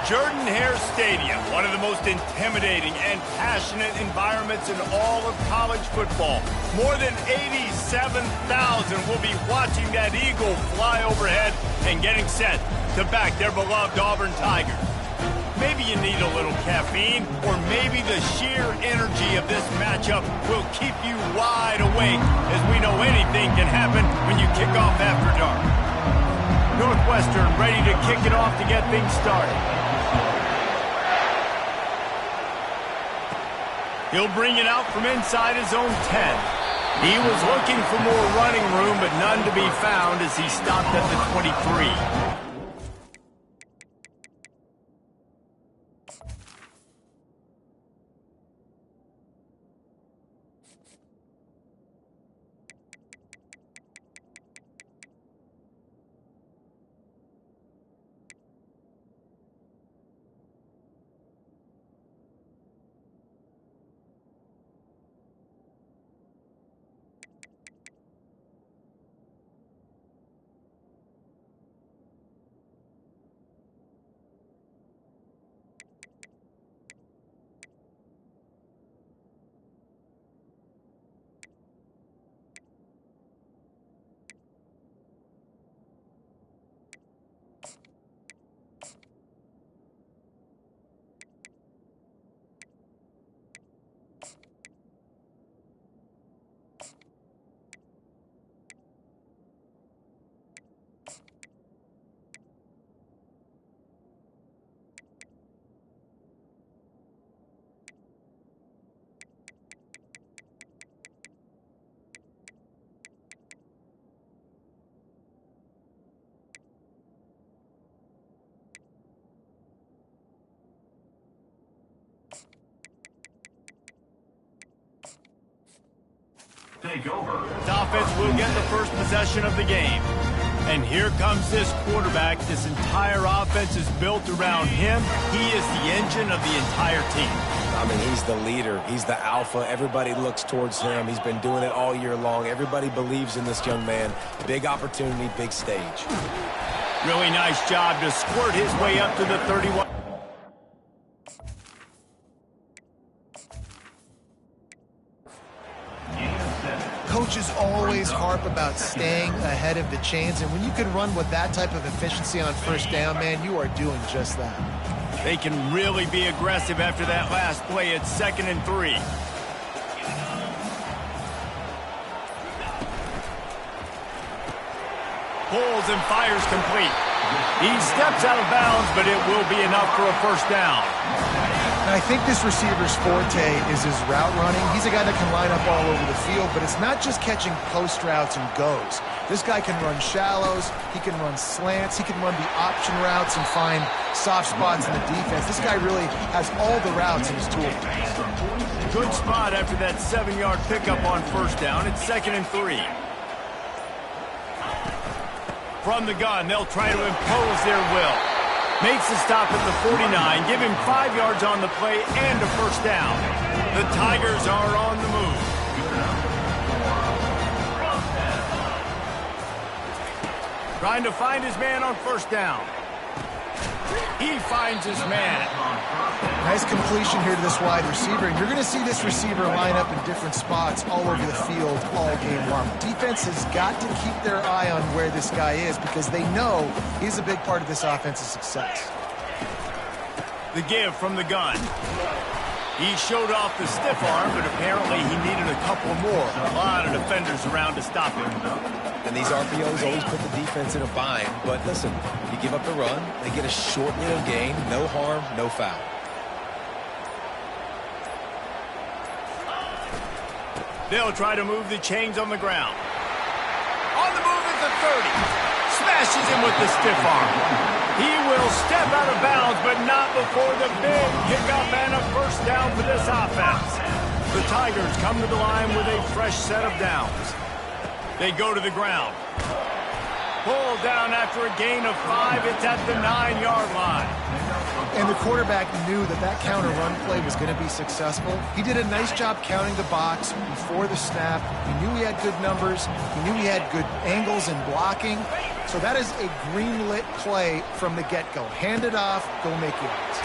Jordan-Hare Stadium, one of the most intimidating and passionate environments in all of college football. More than 87,000 will be watching that eagle fly overhead and getting set to back their beloved Auburn Tigers. Maybe you need a little caffeine, or maybe the sheer energy of this matchup will keep you wide awake, as we know anything can happen when you kick off after dark. Northwestern ready to kick it off to get things started. He'll bring it out from inside his own 10. He was looking for more running room, but none to be found as he stopped at the 23. Take over. This offense will get the first possession of the game. And here comes this quarterback. This entire offense is built around him. He is the engine of the entire team. I mean, he's the leader. He's the alpha. Everybody looks towards him. He's been doing it all year long. Everybody believes in this young man. Big opportunity, big stage. Really nice job to squirt his way up to the 31. Coaches always harp about staying ahead of the chains, and when you can run with that type of efficiency on first down, man, you are doing just that. They can really be aggressive after that last play at 2nd and 3. Pulls and fires complete. He steps out of bounds, but it will be enough for a first down. And I think this receiver's forte is his route running. He's a guy that can line up all over the field, but it's not just catching post routes and goes. This guy can run shallows, he can run slants, he can run the option routes and find soft spots in the defense. This guy really has all the routes in his toolbox. Good spot after that 7-yard pickup on first down. It's 2nd and 3. From the gun, they'll try to impose their will. Makes the stop at the 49, give him 5 yards on the play and a first down. The Tigers are on the move. Trying to find his man on first down. He finds his man. Nice completion here to this wide receiver, and you're going to see this receiver line up in different spots all over the field all game long. Defense has got to keep their eye on where this guy is because they know he's a big part of this offense's success. The give from the gun. He showed off the stiff arm, but apparently he needed a couple more. A lot of defenders around to stop him. And these RPOs always put the defense in a bind. But listen, you give up the run, they get a short little gain, no harm, no foul. They'll try to move the chains on the ground. On the move at the 30. Smashes him with the stiff arm. He will step out of bounds, but not before the big pickup and a first down for this offense. The Tigers come to the line with a fresh set of downs. They go to the ground. Pulled down after a gain of 5. It's at the 9-yard line. And the quarterback knew that that counter run play was going to be successful. He did a nice job counting the box before the snap. He knew he had good numbers. He knew he had good angles and blocking. So that is a green-lit play from the get-go. Hand it off, go make yards.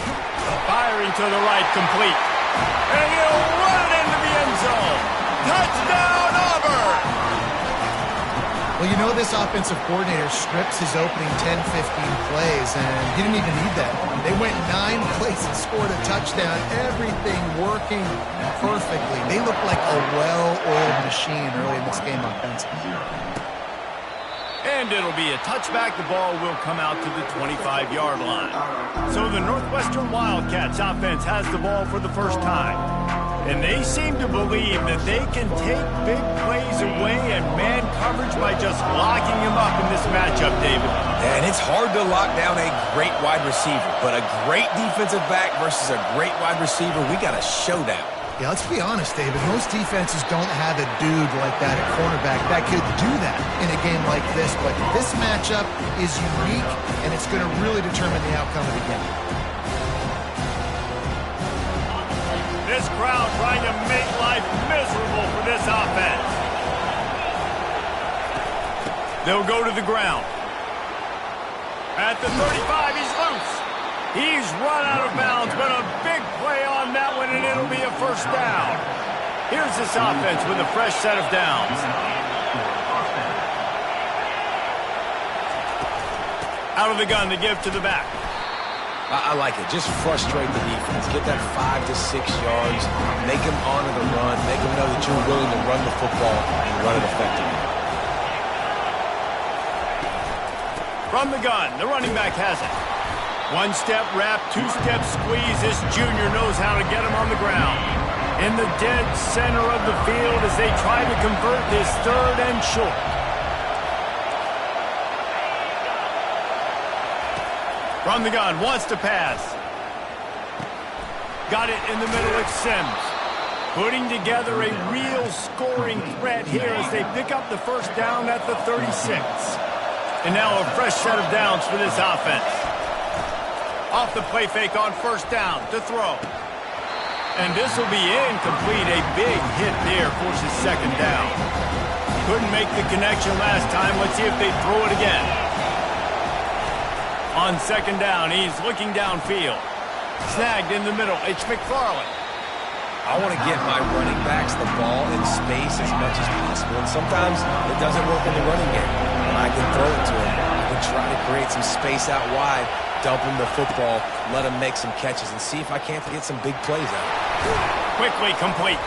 Firing to the right, complete. And he'll run it into the end zone. Touchdown, Auburn! Well, you know this offensive coordinator strips his opening 10, 15 plays, and he didn't even need that. They went 9 plays and scored a touchdown. Everything working perfectly. They look like a well-oiled machine early in this game offensively. And it'll be a touchback. The ball will come out to the 25-yard line. So the Northwestern Wildcats offense has the ball for the first time. And they seem to believe that they can take big plays away and man coverage by just locking him up in this matchup, David. And it's hard to lock down a great wide receiver, but a great defensive back versus a great wide receiver, we got a showdown. Yeah, let's be honest, David. Most defenses don't have a dude like that at cornerback that could do that in a game like this, but this matchup is unique, and it's going to really determine the outcome of the game. This crowd trying to make life miserable for this offense. They'll go to the ground. At the 35, he's loose. He's run out of bounds, but a big play on that one, and it'll be a first down. Here's this offense with a fresh set of downs. Out of the gun to give to the back. I like it. Just frustrate the defense. Get that 5 to 6 yards. Make them honor the run. Make them know that you're willing to run the football and run it effectively. From the gun, the running back has it. 1-step wrap, 2-step squeeze. This junior knows how to get him on the ground. In the dead center of the field as they try to convert this 3rd and short. From the gun, wants to pass. Got it in the middle, it's Sims. Putting together a real scoring threat here as they pick up the first down at the 36. And now a fresh set of downs for this offense. Off the play fake on first down to throw. And this will be incomplete. A big hit there forces second down. Couldn't make the connection last time. Let's see if they throw it again. On second down, he's looking downfield. Snagged in the middle. It's McFarland. I want to get my running backs the ball in space as much as possible. And sometimes it doesn't work in the running game. When I can throw it to him, I can try to create some space out wide, dump him the football, let him make some catches, and see if I can't get some big plays out of it. Quickly complete.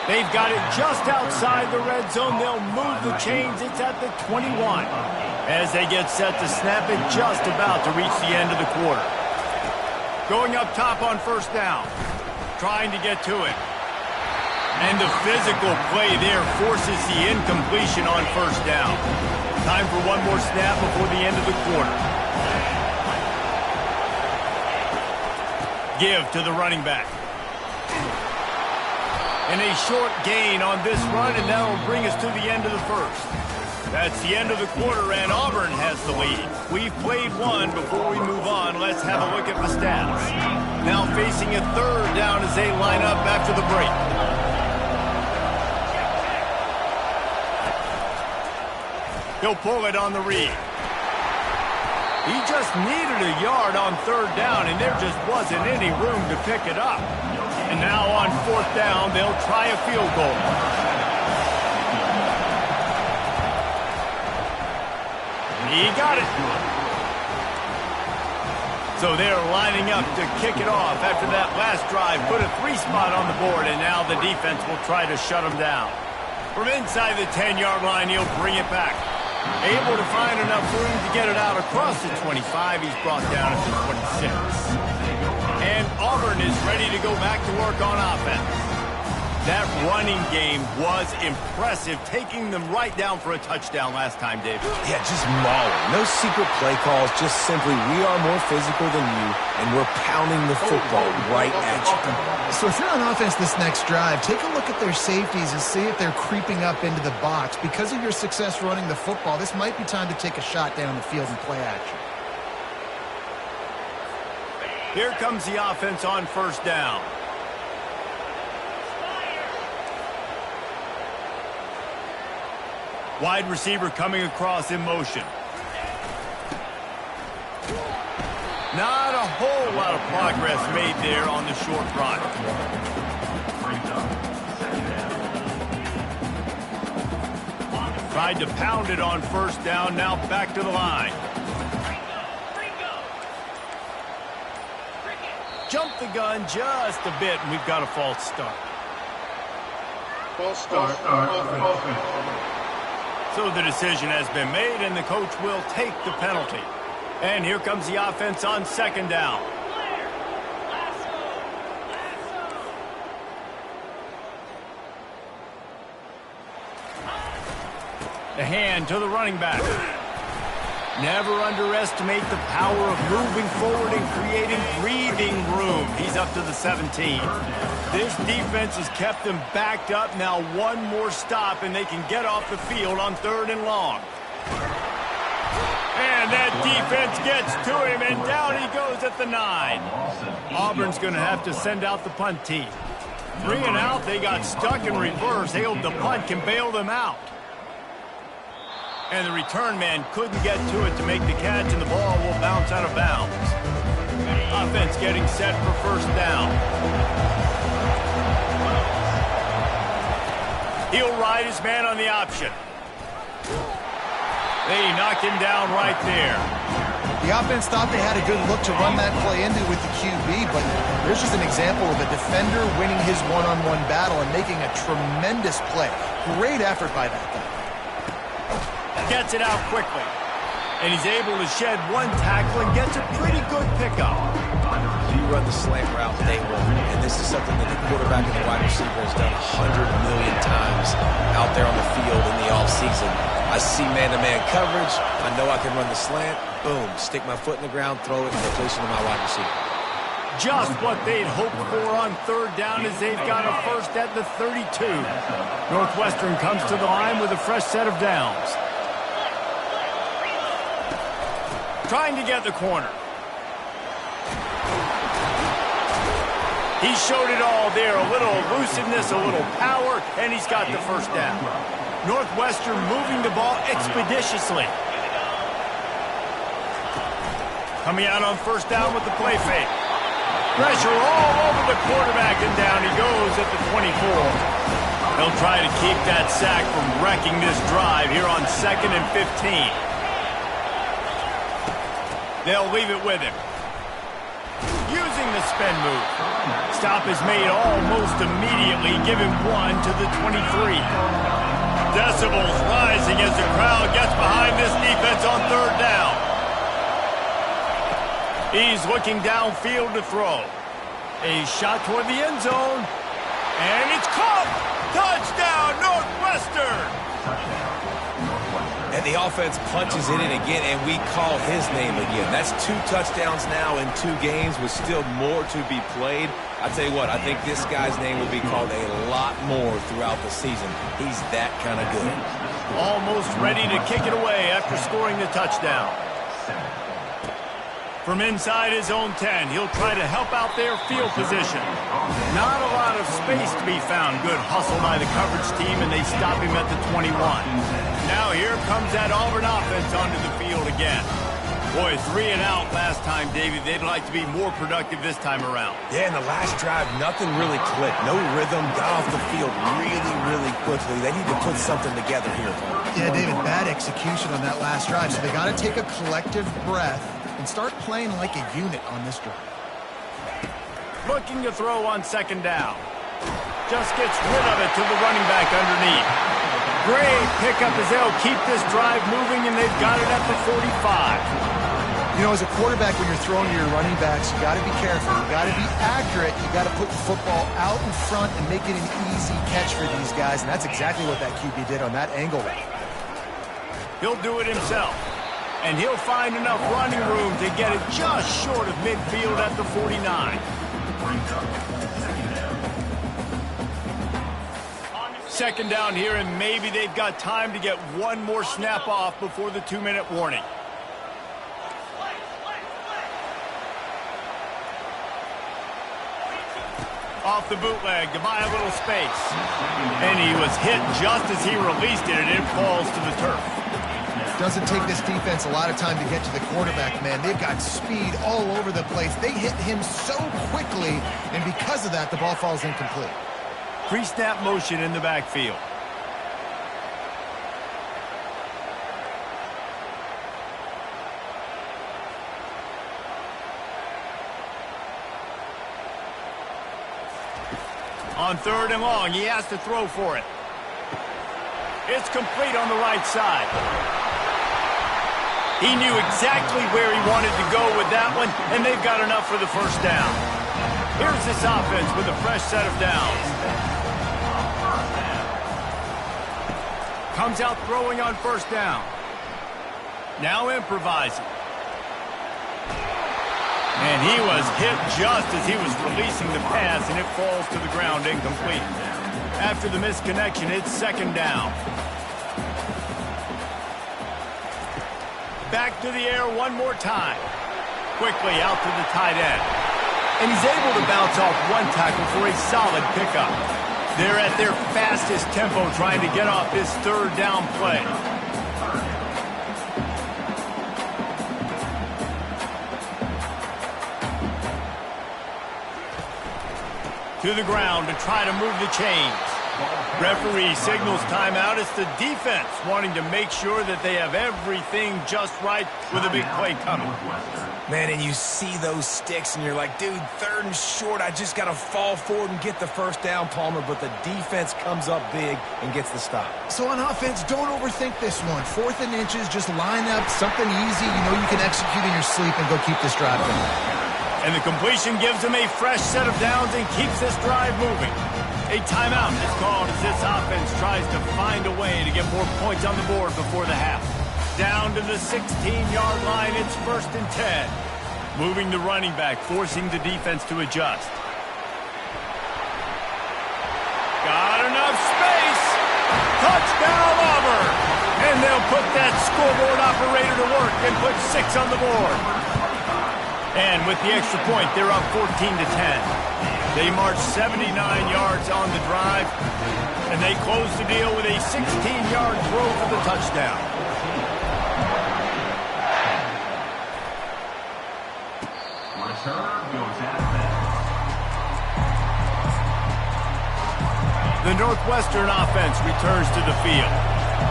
They've got it just outside the red zone. They'll move the chains. It's at the 21. As they get set to snap it, just about to reach the end of the quarter. Going up top on first down. Trying to get to it. And the physical play there forces the incompletion on first down. Time for one more snap before the end of the quarter. Give to the running back. And a short gain on this run, and that will bring us to the end of the first. That's the end of the quarter, and Auburn has the lead. We've played one. Before we move on, let's have a look at the stats. Now facing a third down as they line up after the break. He'll pull it on the read. He just needed a yard on third down, and there just wasn't any room to pick it up. And now on fourth down, they'll try a field goal. He got it. So they're lining up to kick it off after that last drive. Put a 3 spot on the board, and now the defense will try to shut them down. From inside the 10-yard line, he'll bring it back. Able to find enough room to get it out across the 25. He's brought down at the 26. And Auburn is ready to go back to work on offense. That running game was impressive, taking them right down for a touchdown last time, David. Yeah, just mauling. No secret play calls, just simply we are more physical than you, and we're pounding the football right at you. So if you're on offense this next drive, take a look at their safeties and see if they're creeping up into the box. Because of your success running the football, this might be time to take a shot down the field and play action. Here comes the offense on first down. Wide receiver coming across in motion. Not a whole lot of progress made there on the short run. Tried to pound it on first down, now back to the line. Jumped the gun just a bit, and we've got a false start. False start. So the decision has been made, and the coach will take the penalty. And here comes the offense on second down. The hand to the running back. Never underestimate the power of moving forward and creating breathing room. He's up to the 17. This defense has kept them backed up. Now one more stop, and they can get off the field on 3rd and long. And that defense gets to him, and down he goes at the 9. Auburn's going to have to send out the punt team. 3 and out, they got stuck in reverse. They hope the punt can bail them out. And the return man couldn't get to it to make the catch, and the ball will bounce out of bounds. Offense getting set for first down. He'll ride his man on the option. They knocked him down right there. The offense thought they had a good look to run that play into with the QB, but there's just an example of a defender winning his one-on-one battle and making a tremendous play. Great effort by that guy. Gets it out quickly. And he's able to shed one tackle and gets a pretty good pickup. You run the slant route day one, and this is something that the quarterback and the wide receiver has done 100 million times out there on the field in the offseason. I see man-to-man coverage. I know I can run the slant. Boom. Stick my foot in the ground, throw it, and completion to my wide receiver. Just what they'd hoped for on 3rd down as they've got a first at the 32. Northwestern comes to the line with a fresh set of downs. Trying to get the corner. He showed it all there. A little elusiveness, a little power, and he's got the first down. Northwestern moving the ball expeditiously. Coming out on first down with the play fake. Pressure all over the quarterback, and down he goes at the 24. They'll try to keep that sack from wrecking this drive here on 2nd and 15. They'll leave it with him. Using the spin move. Stop is made almost immediately. Give him 1 to the 23. Decibels rising as the crowd gets behind this defense on 3rd down. He's looking downfield to throw. A shot toward the end zone. And it's caught! Touchdown, Northwestern! And the offense punches it in again, and we call his name again. That's 2 touchdowns now in 2 games with still more to be played. I tell you what, I think this guy's name will be called a lot more throughout the season. He's that kind of good. Almost ready to kick it away after scoring the touchdown. From inside his own 10, he'll try to help out their field position. Not a lot of space to be found. Good hustle by the coverage team, and they stop him at the 21. Now here comes that Auburn offense onto the field again. Boy, 3 and out last time, David. They'd like to be more productive this time around. Yeah, in the last drive, nothing really clicked. No rhythm, got off the field really quickly. They need to put something together here. Yeah, David, bad execution on that last drive, so they got to take a collective breath and start playing like a unit on this drive. Looking to throw on 2nd down. Just gets rid of it to the running back underneath. Great pickup as they'll keep this drive moving, and they've got it at the 45. You know, as a quarterback, when you're throwing to your running backs, you got to be careful. You got to be accurate. You got to put the football out in front and make it an easy catch for these guys, and that's exactly what that QB did on that angle. He'll do it himself, and he'll find enough running room to get it just short of midfield at the 49. Second down here, and maybe they've got time to get one more snap off before the 2-minute warning. Off the bootleg to buy a little space. And he was hit just as he released it, and it falls to the turf. Doesn't take this defense a lot of time to get to the quarterback, man. They've got speed all over the place. They hit him so quickly, and because of that, the ball falls incomplete. Pre-snap motion in the backfield. On 3rd and long, he has to throw for it. It's complete on the right side. He knew exactly where he wanted to go with that one, and they've got enough for the first down. Here's this offense with a fresh set of downs. Comes out throwing on 1st down. Now improvising. And he was hit just as he was releasing the pass, and it falls to the ground incomplete. After the misconnection, it's 2nd down. Back to the air one more time. Quickly out to the tight end. And he's able to bounce off one tackle for a solid pickup. They're at their fastest tempo trying to get off this 3rd down play. To the ground to try to move the chains. Referee signals timeout. It's the defense wanting to make sure that they have everything just right with a big play coming. Man, and you see those sticks, and you're like, dude, 3rd and short. I just got to fall forward and get the first down, Palmer. But the defense comes up big and gets the stop. So on offense, don't overthink this one. 4th and inches, just line up something easy. You know you can execute in your sleep and go keep this drive going. And the completion gives them a fresh set of downs and keeps this drive moving. A timeout is called as this offense tries to find a way to get more points on the board before the half. Down to the 16-yard line, it's 1st and 10. Moving the running back, forcing the defense to adjust. Got enough space. Touchdown, Auburn. And they'll put that scoreboard operator to work and put 6 on the board. And with the extra point, they're up 14-10. They march 79 yards on the drive, and they close the deal with a 16-yard throw for the touchdown. The Northwestern offense returns to the field.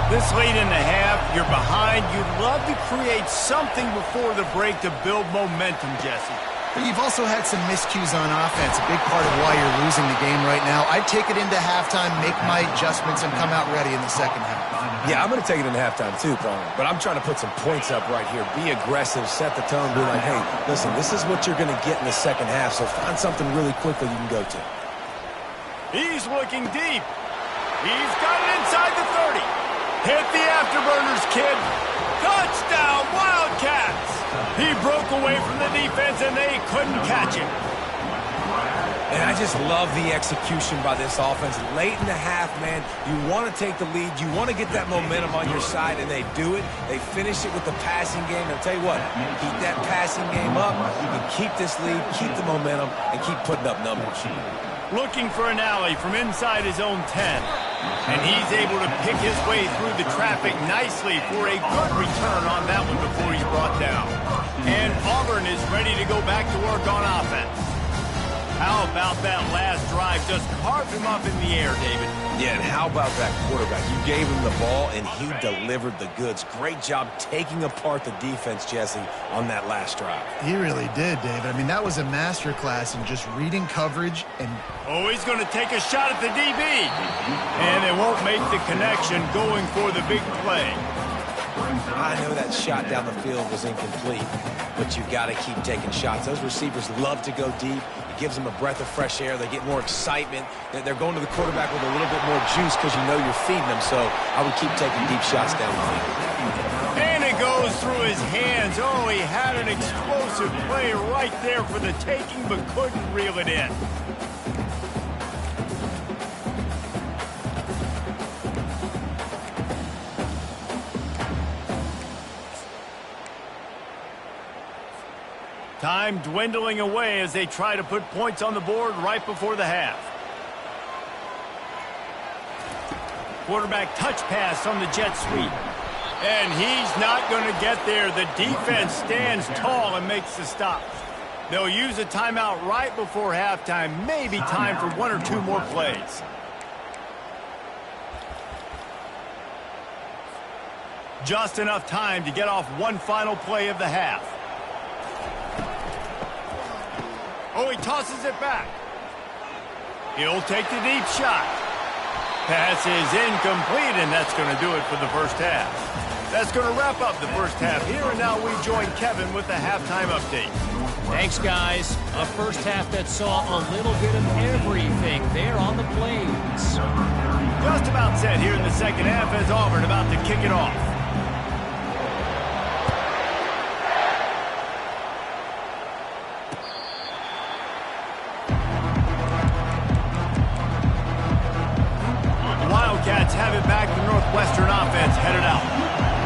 This late in the half, you're behind. You'd love to create something before the break to build momentum, Jesse. But you've also had some miscues on offense, a big part of why you're losing the game right now. I'd take it into halftime, make my adjustments, and come out ready in the 2nd half. Yeah, I'm going to take it into halftime too, Palmer. But I'm trying to put some points up right here. Be aggressive, set the tone, be like, hey, listen, this is what you're going to get in the 2nd half, so find something really quickly you can go to. He's looking deep. He's got it inside the 30. Hit the afterburners, kid. Touchdown, Wildcats. He broke away from the defense, and they couldn't catch him. And I just love the execution by this offense. Late in the half, man, you want to take the lead. You want to get that momentum on your side, and they do it. They finish it with the passing game. And I'll tell you what, keep that passing game up. You can keep this lead, keep the momentum, and keep putting up numbers. Looking for an alley from inside his own 10. And he's able to pick his way through the traffic nicely for a good return on that one before he's brought down. And Auburn is ready to go back to work on offense. How about that last drive? Just carved him up in the air, David. Yeah, and how about that quarterback? You gave him the ball, and he delivered the goods. Great job taking apart the defense, Jesse, on that last drive. He really did, David. I mean, that was a masterclass in just reading coverage and... Oh, he's going to take a shot at the DB. And they won't make the connection going for the big play. I know that shot down the field was incomplete, but you got to keep taking shots. Those receivers love to go deep. It gives them a breath of fresh air. They get more excitement. They're going to the quarterback with a little bit more juice because you know you're feeding them. So I would keep taking deep shots down the field. And it goes through his hands. Oh, he had an explosive play right there for the taking, but couldn't reel it in. Time dwindling away as they try to put points on the board right before the half. Quarterback touch pass on the jet sweep. And he's not going to get there. The defense stands tall and makes the stop. They'll use a timeout right before halftime. Maybe time for one or two more plays. Just enough time to get off one final play of the half. Oh, he tosses it back. He'll take the deep shot. Pass is incomplete, and that's going to do it for the first half. That's going to wrap up the first half here, and now we join Kevin with the halftime update. Thanks, guys. A first half that saw a little bit of everything there on the plains. Just about set here in the second half as Auburn about to kick it off. Wildcats have it back. The Northwestern offense headed out.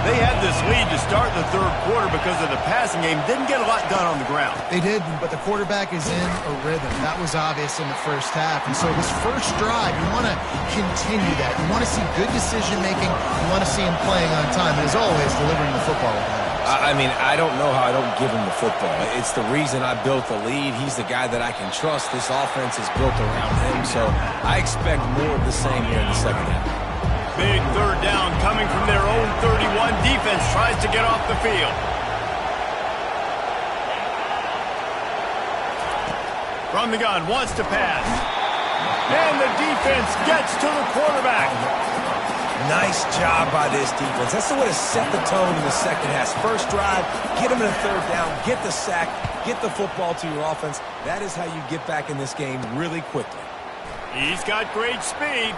They had this lead to start the third quarter because of the passing game. Didn't get a lot done on the ground. They did, but the quarterback is in a rhythm. That was obvious in the first half. And so this first drive, you want to continue that. You want to see good decision-making. You want to see him playing on time. And as always, delivering the football. I mean, I don't know how I don't give him the football. It's the reason I built the lead. He's the guy that I can trust. This offense is built around him. So I expect more of the same here in the second half. Big third down coming from their own 31. Defense tries to get off the field. From the gun, wants to pass. And the defense gets to the quarterback. Nice job by this defense. That's the way to set the tone in the second half. First drive, get them in a third down, get the sack, get the football to your offense. That is how you get back in this game really quickly. He's got great speed.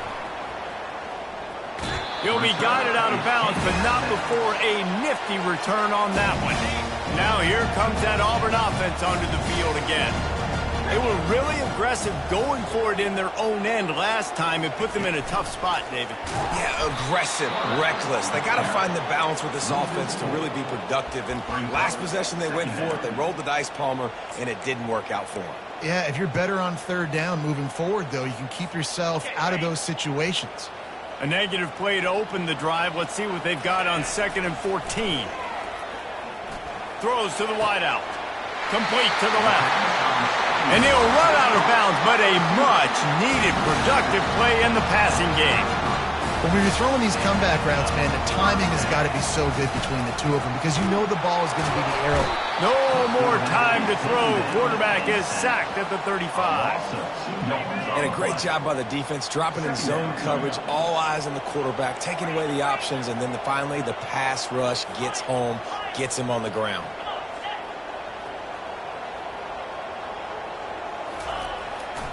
He'll be guided out of bounds, but not before a nifty return on that one. Now here comes that Auburn offense onto the field again. They were really aggressive going for it in their own end last time. It put them in a tough spot, David. Yeah, aggressive, reckless. They got to find the balance with this offense to really be productive. And last possession they went for it. They rolled the dice, Palmer, and it didn't work out for them. Yeah, if you're better on third down moving forward, though, you can keep yourself out of those situations. A negative play to open the drive. Let's see what they've got on 2nd and 14. Throws to the wideout. Complete to the left. And he'll run out of bounds, but a much-needed productive play in the passing game. But when you're throwing these comeback routes, man, the timing has got to be so good between the two of them because you know the ball is going to be the arrow. No more time to throw. Quarterback is sacked at the 35. And a great job by the defense, dropping in zone coverage, all eyes on the quarterback, taking away the options, and then finally the pass rush gets home, gets him on the ground.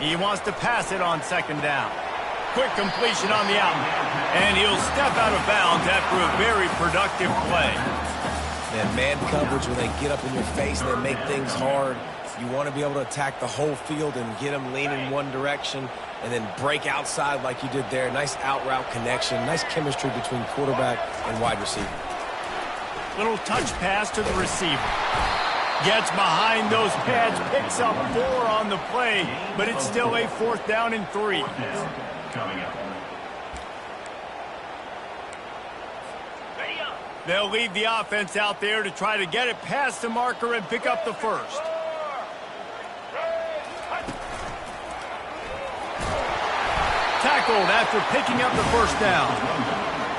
He wants to pass it on 2nd down. Quick completion on the out. And he'll step out of bounds after a very productive play. And man coverage, when they get up in your face, they make things hard. You want to be able to attack the whole field and get them leaning one direction and then break outside like you did there. Nice out route connection. Nice chemistry between quarterback and wide receiver. Little touch pass to the receiver. Gets behind those pads, picks up 4 on the play, but it's still a 4th down and 3. They'll leave the offense out there to try to get it past the marker and pick up the first. Tackled after picking up the first down.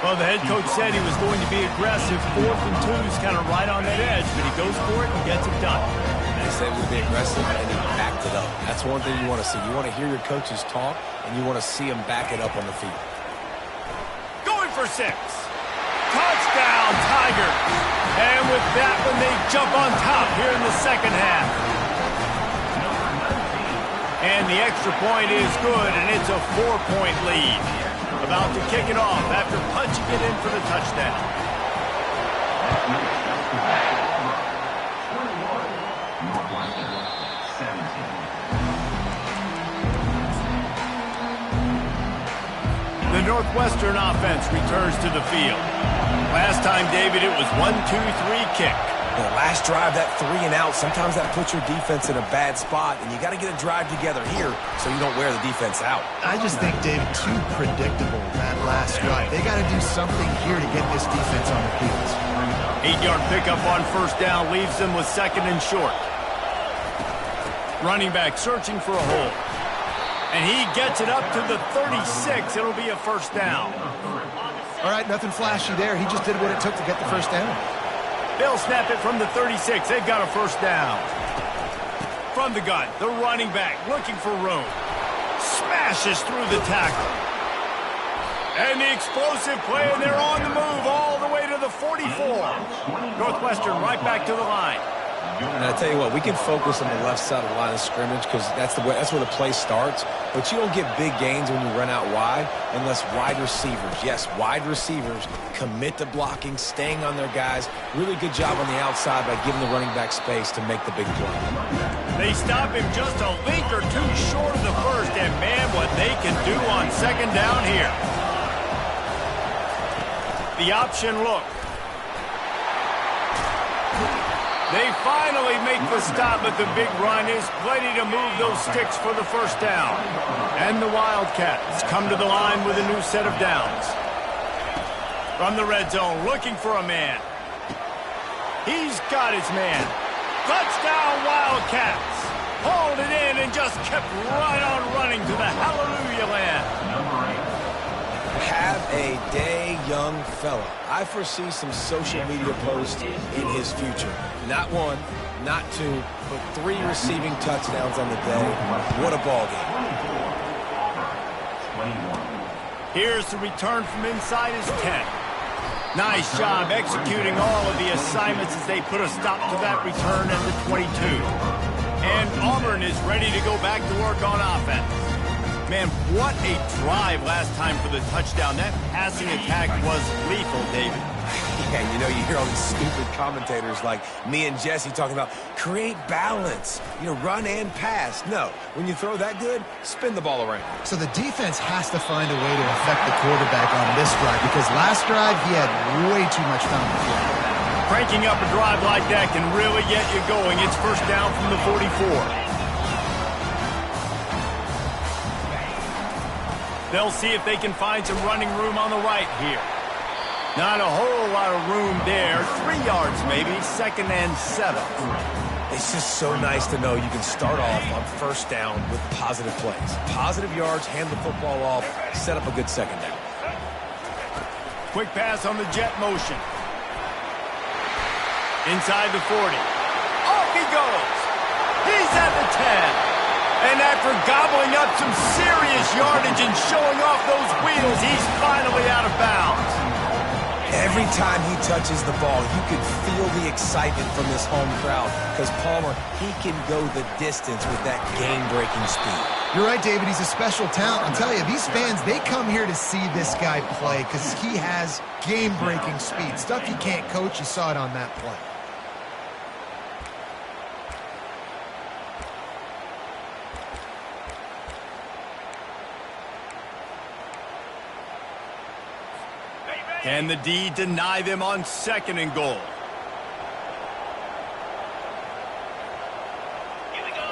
Well, the head coach said he was going to be aggressive. 4th and 2 is kind of right on that edge, but he goes for it and gets it done. They said we'd be aggressive, and he backed it up. That's one thing you want to see. You want to hear your coaches talk, and you want to see them back it up on the field. Going for 6. Touchdown, Tigers. And with that one, they jump on top here in the second half. And the extra point is good, and it's a 4-point lead. About to kick it off after punching it in for the touchdown. The Northwestern offense returns to the field. Last time, David, it was 1-2-3 kick. The last drive, that 3 and out, sometimes that puts your defense in a bad spot, and you got to get a drive together here so you don't wear the defense out. I just think, David, too predictable, that last drive. They got to do something here to get this defense on their heels. 8-yard pickup on first down leaves them with 2nd and short. Running back searching for a hole. And he gets it up to the 36. It'll be a first down. All right, nothing flashy there. He just did what it took to get the first down. They'll snap it from the 36. They've got a first down. From the gun, the running back looking for room. Smashes through the tackle. And the explosive play, and they're on the move all the way to the 44. Northwestern right back to the line. And I tell you what, we can focus on the left side of the line of scrimmage because that's where the play starts. But you don't get big gains when you run out wide unless wide receivers, yes, wide receivers, commit to blocking, staying on their guys. Really good job on the outside by giving the running back space to make the big play. They stop him just a link or two short of the first, and man, what they can do on 2nd down here. The option look. They finally make the stop, but the big run is plenty to move those sticks for the first down. And the Wildcats come to the line with a new set of downs. From the red zone, looking for a man. He's got his man. Touchdown, Wildcats. Hauled it in and just kept right on running to the hallelujah land. Have a day, young fella. I foresee some social media posts in his future. Not 1, not 2, but 3 receiving touchdowns on the day. What a ball game. Here's the return from inside his 10. Nice job executing all of the assignments as they put a stop to that return at the 22. And Auburn is ready to go back to work on offense. Man, what a drive last time for the touchdown. That passing attack was lethal, David. Yeah, you know, you hear all these stupid commentators like me and Jesse talking about create balance, run and pass. No, when you throw that good, spin the ball around. So the defense has to find a way to affect the quarterback on this drive because last drive he had way too much time to throw. Cranking up a drive like that can really get you going. It's first down from the 44. They'll see if they can find some running room on the right here. Not a whole lot of room there. 3 yards maybe, 2nd and 7. It's just so nice to know you can start off on first down with positive plays. Positive yards, hand the football off, set up a good 2nd down. Quick pass on the jet motion. Inside the 40. Off he goes. He's at the 10. And after gobbling up some serious yardage and showing off those wheels, he's finally out of bounds. Every time he touches the ball, you can feel the excitement from this home crowd because Palmer, he can go the distance with that game-breaking speed. You're right, David. He's a special talent. I'll tell you, these fans, they come here to see this guy play because he has game-breaking speed. Stuff you can't coach, you saw it on that play. Can the D deny them on 2nd and goal? Here we go.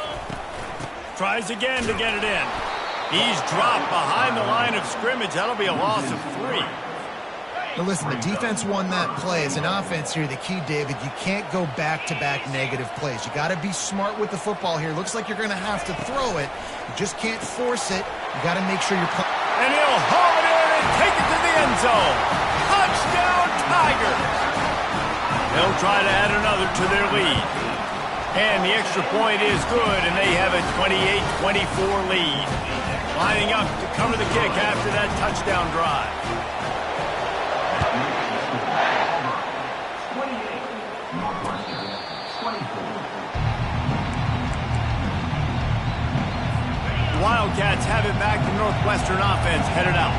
Tries again to get it in. He's dropped behind the line of scrimmage. That'll be a loss of 3. Now listen, the defense won that play. As an offense here, the key, David, you can't go back-to-back negative plays. You got to be smart with the football here. Looks like you're going to have to throw it. You just can't force it. You got to make sure you're... And he'll haul it in and take it to the end zone. Touchdown, Tigers! They'll try to add another to their lead. And the extra point is good, and they have a 28-24 lead. Lining up to cover the kick after that touchdown drive. The Wildcats have it back. The Northwestern offense headed out.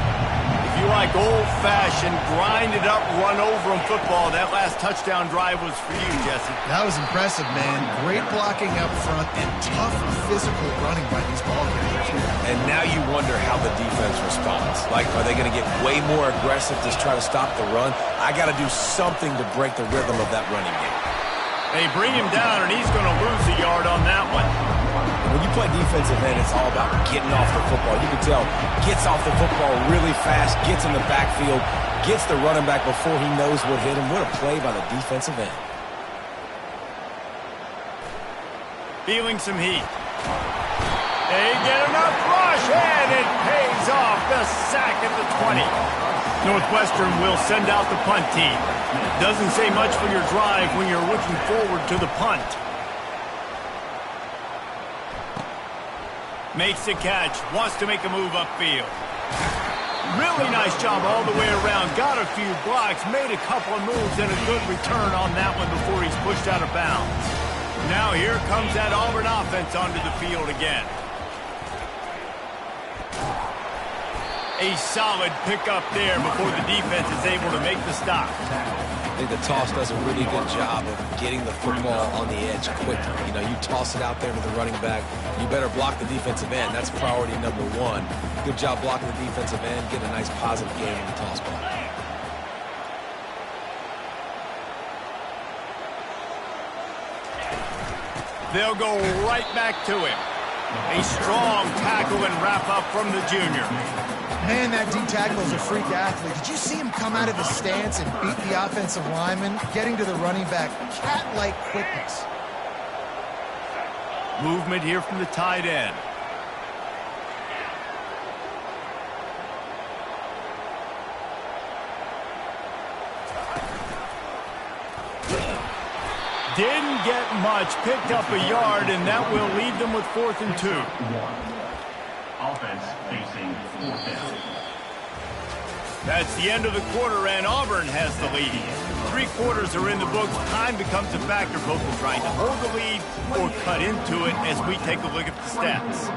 If you like old-fashioned, grinded-up, run-over-'em football, that last touchdown drive was for you, Jesse. That was impressive, man. Great blocking up front and tough physical running by these ball carriers. And now you wonder how the defense responds. Like, are they going to get way more aggressive to try to stop the run? I got to do something to break the rhythm of that running game. They bring him down, and he's going to lose a yard on that one. When you play defensive end, it's all about getting off the football. You can tell, gets off the football really fast, gets in the backfield, gets the running back before he knows what hit him. What a play by the defensive end. Feeling some heat. They get enough rush, and it pays off. The sack at the 20. Northwestern will send out the punt team. Doesn't say much for your drive when you're looking forward to the punt. Makes the catch, wants to make a move upfield. Really nice job all the way around. Got a few blocks, made a couple of moves, and a good return on that one before he's pushed out of bounds. Now here comes that Auburn offense onto the field again. A solid pickup there before the defense is able to make the stop. I think the toss does a really good job of getting the football on the edge quickly. You know, you toss it out there to the running back, you better block the defensive end. That's priority number one. Good job blocking the defensive end, get a nice positive game in the toss ball. They'll go right back to him. A strong tackle and wrap up from the junior. Man, that D-tackle is a freak athlete. Did you see him come out of his stance and beat the offensive lineman, getting to the running back? Cat-like quickness. Movement here from the tight end. Didn't get much, picked up a yard, and that will leave them with 4th and 2. Offense facing 4th down. That's the end of the quarter, and Auburn has the lead. 3 quarters are in the books. Time becomes a factor, both in trying to hold the lead or cut into it as we take a look at the stats.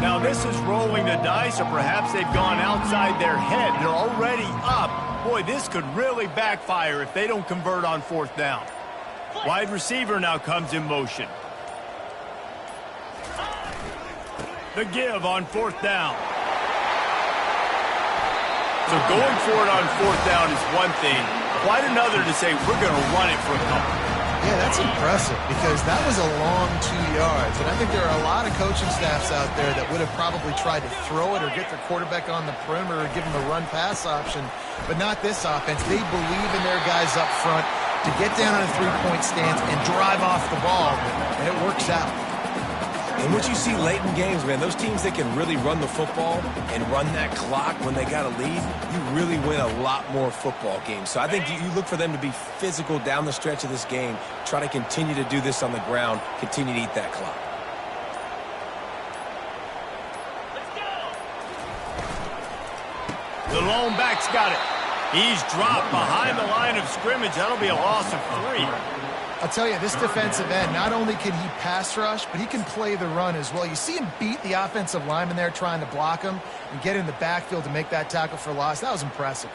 Now this is rolling the dice, or perhaps they've gone outside their head. They're already up. Boy, this could really backfire if they don't convert on 4th down. Wide receiver now comes in motion. The give on 4th down. So going for it on 4th down is one thing. Quite another to say we're going to run it for a couple. Yeah, that's impressive because that was a long 2 yards. And I think there are a lot of coaching staffs out there that would have probably tried to throw it or get their quarterback on the perimeter or give him a run-pass option. But not this offense. They believe in their guys up front to get down on a 3-point stance and drive off the ball. And it works out. And what you see late in games, man, those teams that can really run the football and run that clock when they got a lead, you really win a lot more football games. So I think you look for them to be physical down the stretch of this game, try to continue to do this on the ground, continue to eat that clock. The lone back's got it. He's dropped behind the line of scrimmage. That'll be a loss of 3. I'll tell you, this defensive end, not only can he pass rush, but he can play the run as well. You see him beat the offensive lineman there trying to block him and get in the backfield to make that tackle for loss. That was impressive.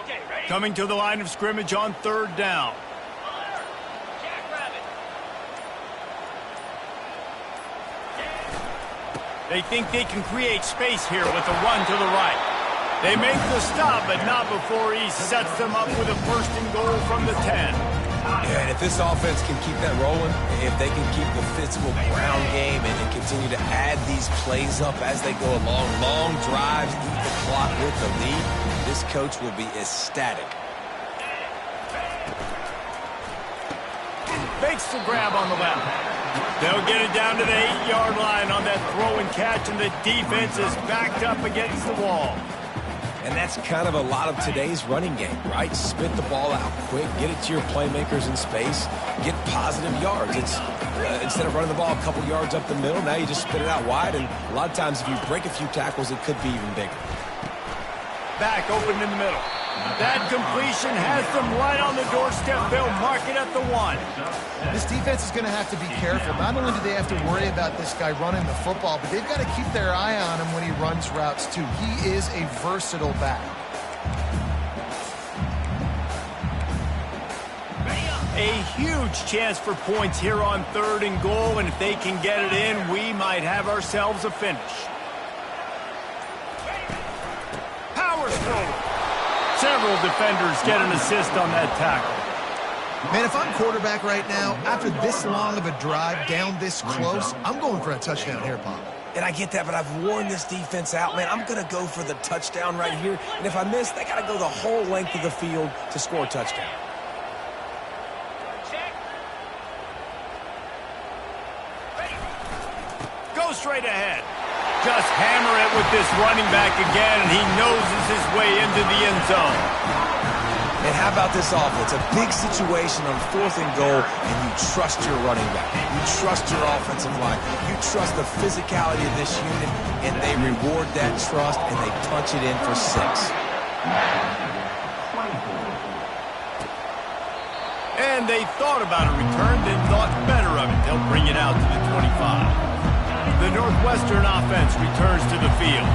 Okay, ready? Coming to the line of scrimmage on 3rd down. They think they can create space here with a run to the right. They make the stop, but not before he sets them up with a 1st and goal from the 10. Yeah, and if this offense can keep that rolling, if they can keep the physical ground game and continue to add these plays up as they go along, long drives, eat the clock with the lead, this coach will be ecstatic. Fakes the grab on the left. They'll get it down to the 8-yard line on that throw and catch, and the defense is backed up against the wall. And that's kind of a lot of today's running game, right? Spit the ball out quick, get it to your playmakers in space, get positive yards. It's instead of running the ball a couple yards up the middle, now you just spit it out wide, and a lot of times if you break a few tackles, it could be even bigger. Back open in the middle. That completion has them right on the doorstep. They'll mark it at the 1. This defense is going to have to be careful. Not only do they have to worry about this guy running the football, but they've got to keep their eye on him when he runs routes too. He is a versatile back. A huge chance for points here on 3rd and goal, and if they can get it in, we might have ourselves a finish. Powers forward. Several defenders get an assist on that tackle. Man, if I'm quarterback right now, after this long of a drive down this close, I'm going for a touchdown here, Pop. And I get that, but I've worn this defense out, man. I'm going to go for the touchdown right here. And if I miss, they got to go the whole length of the field to score a touchdown. Go straight ahead. Just hammer it with this running back again, and he noses his way into the end zone. And how about this offense? A big situation on 4th and goal, and you trust your running back. You trust your offensive line. You trust the physicality of this unit, and they reward that trust, and they punch it in for 6. And they thought about a return, then thought better of it. They'll bring it out to the 25. The Northwestern offense returns to the field.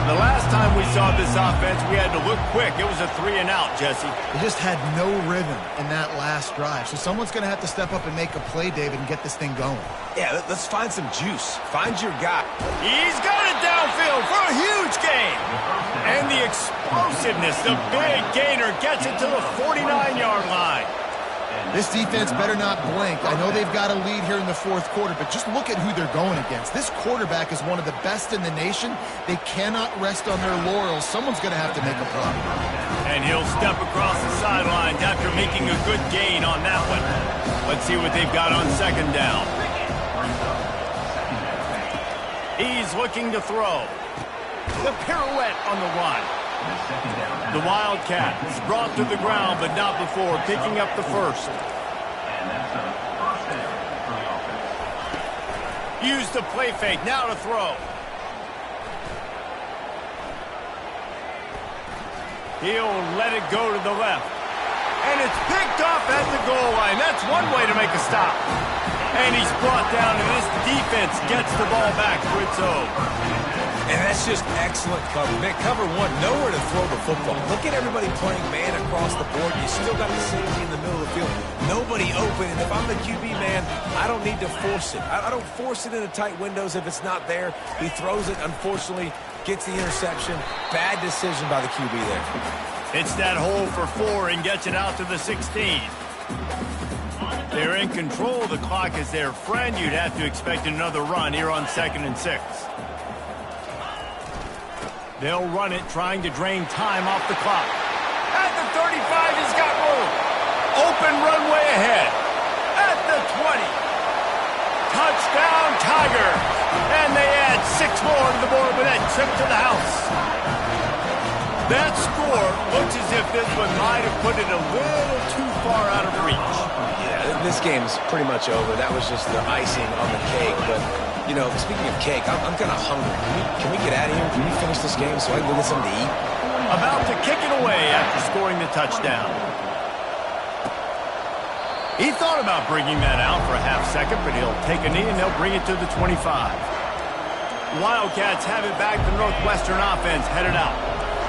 The last time we saw this offense, we had to look quick. It was a 3-and-out, Jesse. They just had no rhythm in that last drive. So someone's going to have to step up and make a play, David, and get this thing going. Yeah, let's find some juice. Find your guy. He's got it downfield for a huge gain. And the explosiveness, the big gainer, gets it to the 49-yard line. This defense better not blink. I know they've got a lead here in the 4th quarter, but just look at who they're going against. This quarterback is one of the best in the nation. They cannot rest on their laurels. Someone's going to have to make a play. And he'll step across the sidelines after making a good gain on that one. Let's see what they've got on 2nd down. He's looking to throw. The pirouette on the run. The Wildcat is brought to the ground, but not before picking up the first. Use the play fake, now to throw. He'll let it go to the left. And it's picked off at the goal line. That's one way to make a stop. And he's brought down, and this defense gets the ball back to its own. And that's just excellent cover. Man, cover 1, nowhere to throw the football. Look at everybody playing man across the board. You still got the safety in the middle of the field. Nobody open, and if I'm the QB, man, I don't need to force it. I don't force it into tight windows if it's not there. He throws it, unfortunately, gets the interception. Bad decision by the QB there. It's that hole for 4 and gets it out to the 16. They're in control. The clock is their friend. You'd have to expect another run here on 2nd and 6. They'll run it, trying to drain time off the clock. At the 35, he's got room. Open runway ahead. At the 20. Touchdown, Tigers. And they add 6 more to the board with that trip to the house. That score looks as if this one might have put it a little too far out of reach. Yeah, this game's pretty much over. That was just the icing on the cake, but... You know, speaking of cake, I'm kind of hungry. Can we get out of here? Can we finish this game so I can go get something to eat? About to kick it away after scoring the touchdown. He thought about bringing that out for a half-second, but he'll take a knee and they'll bring it to the 25. Wildcats have it back. The Northwestern offense headed out.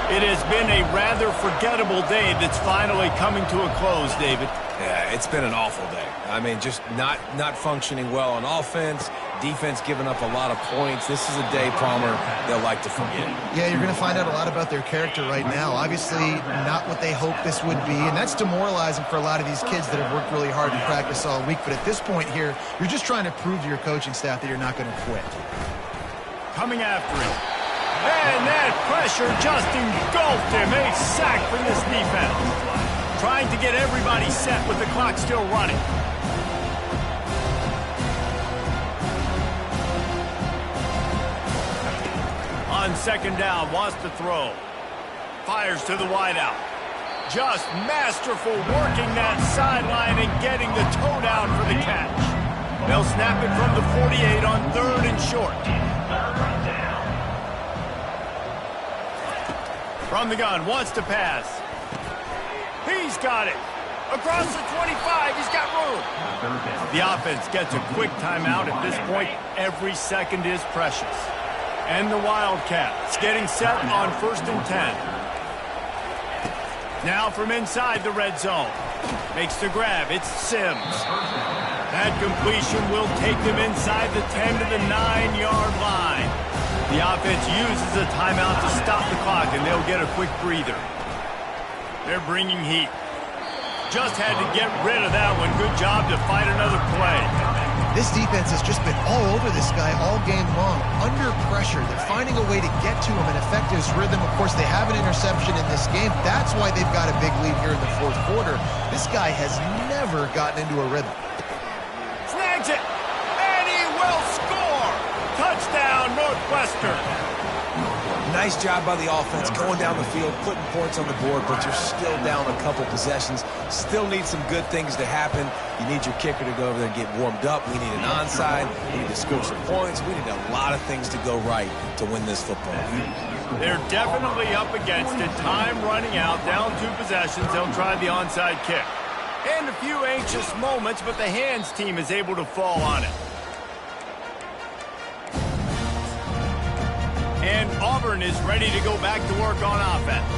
It has been a rather forgettable day that's finally coming to a close, David. Yeah, it's been an awful day. I mean, just not functioning well on offense. Defense giving up a lot of points. This is a day, Palmer, they'll like to forget. Yeah, you're going to find out a lot about their character right now. Obviously, not what they hoped this would be, and that's demoralizing for a lot of these kids that have worked really hard in practice all week. But at this point here, you're just trying to prove to your coaching staff that you're not going to quit. Coming after him. And that pressure just engulfed him. A sack for this defense. Trying to get everybody set with the clock still running. On 2nd down, wants to throw. Fires to the wideout. Just masterful working that sideline and getting the toe down for the catch. They'll snap it from the 48 on 3rd and short. From the gun, wants to pass. He's got it. Across the 25, he's got room. The offense gets a quick timeout. At this point, every second is precious. And the Wildcats getting set on 1st and 10. Now from inside the red zone. Makes the grab. It's Sims. That completion will take them inside the 10 to the 9-yard line. The offense uses a timeout to stop the clock, and they'll get a quick breather. They're bringing heat. Just had to get rid of that one. Good job to fight another play. This defense has just been all over this guy all game long. Under pressure, they're finding a way to get to him and affect his rhythm. Of course, they have an interception in this game. That's why they've got a big lead here in the fourth quarter. This guy has never gotten into a rhythm. Snags it, and he will score. Touchdown, Northwestern. Nice job by the offense going down the field, putting points on the board, but you're still down a couple possessions. Still need some good things to happen. You need your kicker to go over there and get warmed up. We need an onside. We need to score some points. We need a lot of things to go right to win this football game. They're definitely up against it. Time running out, down 2 possessions. They'll try the onside kick. And a few anxious moments, but the hands team is able to fall on it. And Auburn is ready to go back to work on offense.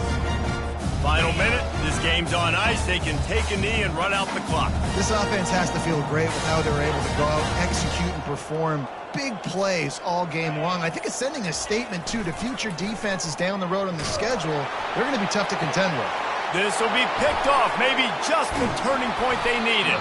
Final minute. This game's on ice. They can take a knee and run out the clock. This offense has to feel great with how they're able to go out, execute, and perform big plays all game long. I think it's sending a statement, too, to future defenses down the road on the schedule. They're going to be tough to contend with. This will be picked off, maybe just the turning point they needed.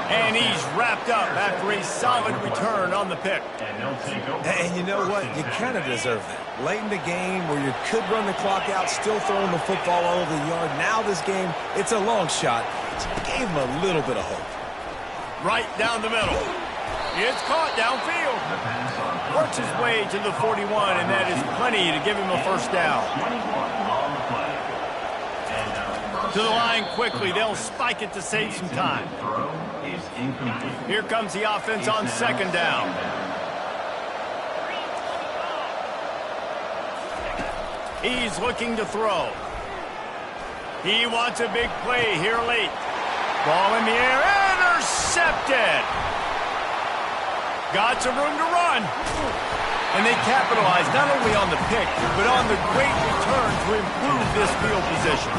And he's wrapped up after a solid return on the pick. And you know what? You kind of deserve that. Late in the game where you could run the clock out, still throwing the football all over the yard. Now this game, it's a long shot. So it gave him a little bit of hope. Right down the middle. It's caught downfield. Works his way to the 41, and that is plenty to give him a first down. To the line quickly. They'll spike it to save some time. Here comes the offense on second down. He's looking to throw. He wants a big play here late. Ball in the air. Intercepted. Got some room to run. And they capitalize not only on the pick, but on the great return to improve this field position.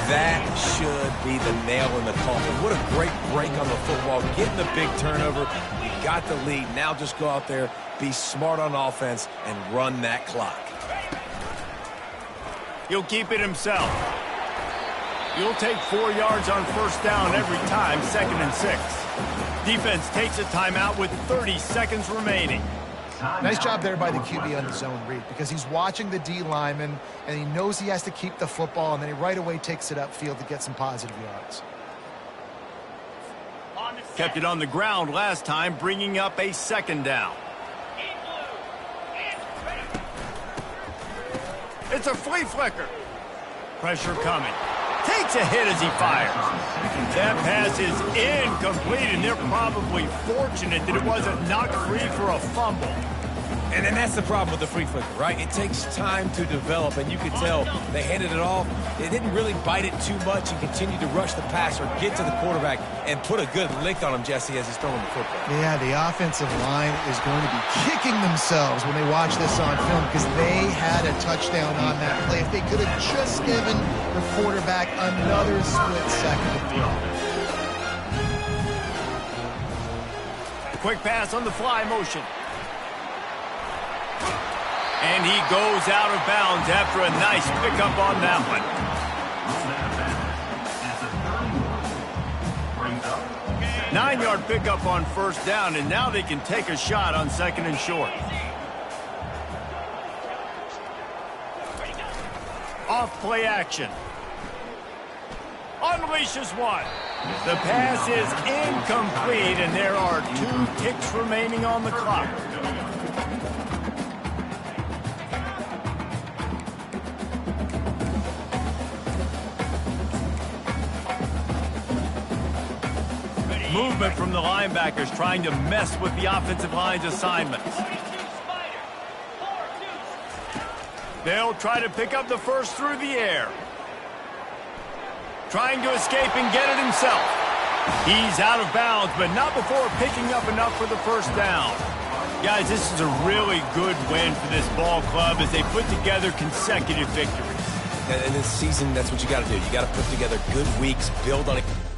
That should be the nail in the coffin. What a great break on the football. Getting the big turnover. You got the lead. Now just go out there, be smart on offense, and run that clock. He'll keep it himself. You'll take 4 yards on first down every time, 2nd and 6. Defense takes a timeout with 30 seconds remaining. Nice job there by the QB on the zone read because he's watching the D lineman and he knows he has to keep the football, and then he right away takes it upfield to get some positive yards. Kept it on the ground last time, bringing up a 2nd down. It's a flea flicker. Pressure coming. Takes a hit as he fires. That pass is incomplete, and they're probably fortunate that it wasn't knocked free for a fumble. And then that's the problem with the free flicker, right? It takes time to develop, and you could tell they handed it off. They didn't really bite it too much and continue to rush the passer, get to the quarterback, and put a good lick on him, Jesse, as he's throwing the football. Yeah, the offensive line is going to be kicking themselves when they watch this on film because they had a touchdown on that play. If they could have just given the quarterback another split second to throw. Quick pass on the fly motion. And he goes out of bounds after a nice pickup on that one. 9-yard pickup on first down, and now they can take a shot on 2nd and short. Off play action. Unleashes one. The pass is incomplete, and there are 2 ticks remaining on the clock. Movement from the linebackers trying to mess with the offensive line's assignments. They'll try to pick up the first through the air. Trying to escape and get it himself. He's out of bounds, but not before picking up enough for the first down. Guys, this is a really good win for this ball club as they put together consecutive victories. And this season, that's what you got to do. You got to put together good weeks, build on it.